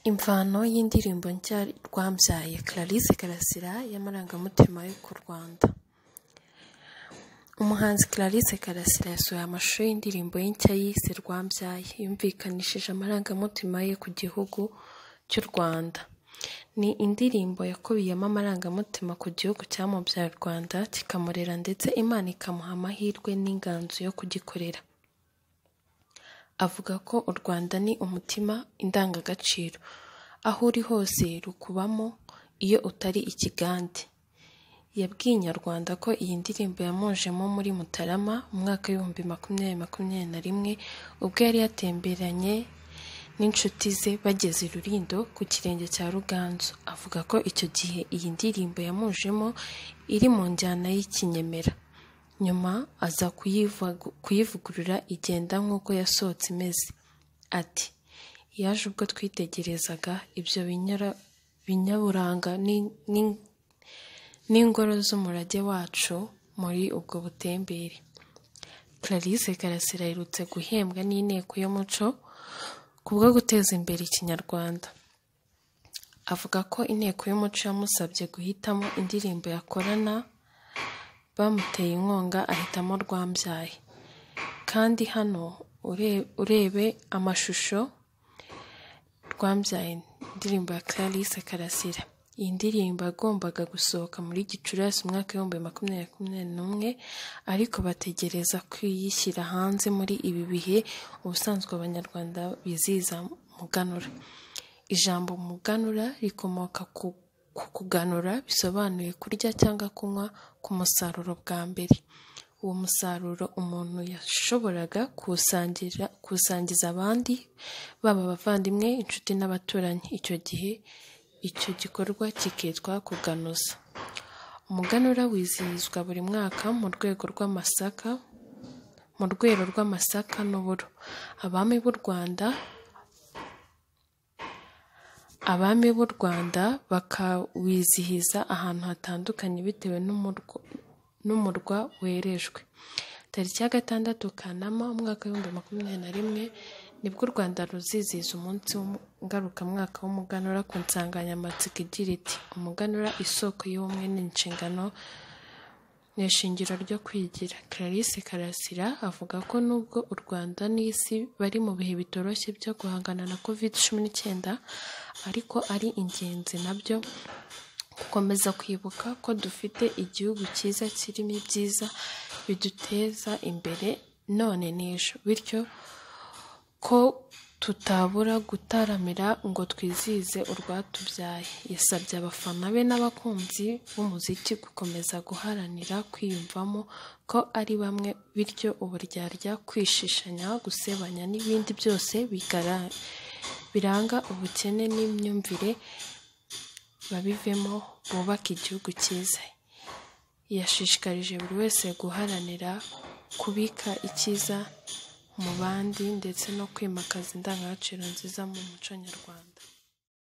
Imvano y'indirimbo nshya Rwambyaye Clarisse Karasira y'amarangamutima yo ku Rwanda. Umuhanzi Clarisse Karasira yasohoye amashusho y'indirimbo ye nshya yise Rwambyaye yumvikanishije amarangamutima ye ku gihugu cy'u Rwanda. Ni indirimbo yakubiyemo amarangamutima ku gihugu cyamubyaye u Rwanda kikamurera ndetse Imana ikamuha amahirwe n'inganzo yo kugikorera. Avuga ko u Rwanda ni umutima indangagaciro, aho uri hose rukubamo iyo utari ikigande. Yabwiye Inyarwanda ko iyi ndirimbo yamujemo muri Mutarama mu mwaka w'2021 ubwo yari yatemberanye n'inshuti ze bageze i Rulindo ku kirenge cya Ruganzu. Avuga ko icyo gihe iyi ndirimbo yamujemo iri mu njyana y'ikinyemera, nyuma aza kuyivugurura igenda nk'uko yasohotse imeze. Ati yaje ubwo twitegerezaga ibyo binyaburanga n'ingoro z'umurage wacu muri ubwo butembere. Clarisse Karasira aherutse guhembwa n'inteko y'umuco kubwo guteza imbere ikinyarwanda. Avuga ko inteko y'umuco yamusabye guhitamo indirimbo yakorana, bamuteye inkunga ahitamo Rwambyaye. Kandi hano urebe amashusho Rwambyaye, indirimbo ya Clarisse Karasira. Iyi ndirimbo yagombaga gusohoka muri Gicurasi umwaka w'2021 ariko bategereza kuyishyira hanze muri ibi bihe ubusanzwe Abanyarwanda bizihiza umuganura. Ijambo umuganura rikomoka ku kuganura, bisobanuye kurya cyangwa kunywa ku musaruro bwa mbere. Uwo musaruro umuntu yashoboraga kuwusangiza abandi, baba abavandimwe, inshuti n'abaturanyi. Icyo gihe icyo gikorwa kikitwa kuganuza. Umuganura wizihizwa buri mwaka mu rwego rw'amasaka n'uburo. Abami b'u Rwanda bakawizihiza ahantu hatandukanye bitewe n'umurwa werejwe. Tariki ya 6 Kanama umwaka w'2021 nibwo u Rwanda ruzizihiza umunsi ngarukamwaka w'umuganura ku nsanganyamatsiko igira iti umuganura isoko y'ubumwe n'inshingano n'ishingiro ryo kwigira. Clarisse Karasira avuga ko nubwo u Rwanda n'isi bari mu bihe bitoroshye byo guhangana na COVID-19 ariko ari ingenzi nabyo gukomeza kwibuka ko dufite igihugu cyiza kirimo ibyiza biduteza imbere none n'ejo, bityo ko tutabura gutaramira ngo twizihize urwatubyaye. Yasabye abafana be n'abakunzi b'umuziki gukomeza guharanira kwiyumvamo ko ari bamwe, bityo uburyarya, kwishishanya, gusebanya n'ibindi byose biranga ubukene n'imyumvire babivemo bubaka igihugu cyiza. Yashishikarije buri wese guharanira kubika icyiza mu bandi ndetse no kwimakaza indangagaciro nziza mu muco nyarwanda.